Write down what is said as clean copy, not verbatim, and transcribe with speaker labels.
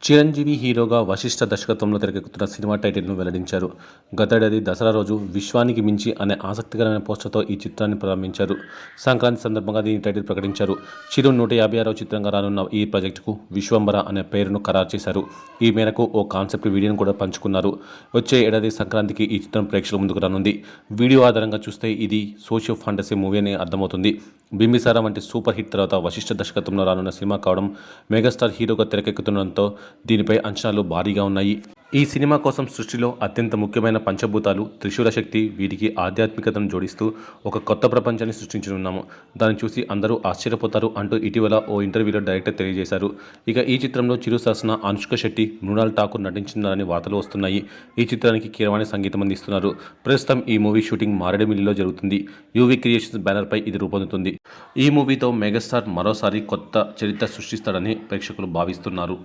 Speaker 1: చిరంజీవి హీరోగా వశిష్ఠ దర్శకత్వంలో తెరకెక్కుతున్న సినిమా టైటిల్ను వెల్లడించారు. గతేడాది దసరా రోజు 'విశ్వానికి మించి' అనే ఆసక్తికరమైన పోస్టర్తో ఈ చిత్రాన్ని ప్రారంభించారు. సంక్రాంతి సందర్భంగా దీని టైటిల్ ప్రకటించారు. చిరు 156వ చిత్రంగా రానున్న ఈ ప్రాజెక్టుకు 'విశ్వంభర' అనే పేరును ఖరారు చేశారు. ఈ మేరకు ఓ కాన్సెప్ట్ వీడియోను కూడా పంచుకున్నారు. వచ్చే ఏడాది సంక్రాంతికి ఈ చిత్రం ప్రేక్షకుల ముందుకు రానుంది. వీడియో ఆధారంగా చూస్తే ఇది సోషియో ఫాంటసీ మూవీ అని అర్థమవుతుంది. 'బింబిసార' వంటి సూపర్ హిట్ తర్వాత వశిష్ఠ దర్శకత్వంలో రానున్న సినిమా కావడం, మెగాస్టార్ హీరోగా తెరకెక్కుతుండడంతో దీనిపై అంచనాలు భారీగా ఉన్నాయి. ఈ సినిమా కోసం సృష్టిలో అత్యంత ముఖ్యమైన పంచభూతాలు త్రిశూల శక్తి, వీటికి ఆధ్యాత్మికతను జోడిస్తూ ఒక కొత్త ప్రపంచాన్ని సృష్టించనున్నాము. దాన్ని చూసి అందరూ ఆశ్చర్యపోతారు అంటూ ఇటీవల ఓ ఇంటర్వ్యూలో డైరెక్టర్ తెలియజేశారు. ఇక ఈ చిత్రంలో చిరు సరసన అనుష్క శెట్టి, మృణాల్ ఠాకూర్ నటించినారని వార్తలు వస్తున్నాయి. ఈ చిత్రానికి కీరవాణి సంగీతం అందిస్తున్నారు. ప్రస్తుతం ఈ మూవీ షూటింగ్ మారేడుమిల్లిలో జరుగుతుంది. యూవీ క్రియేషన్స్ బ్యానర్పై ఇది రూపొందుతుంది. ఈ మూవీతో మెగాస్టార్ మరోసారి కొత్త చరిత్ర సృష్టిస్తాడని ప్రేక్షకులు భావిస్తున్నారు.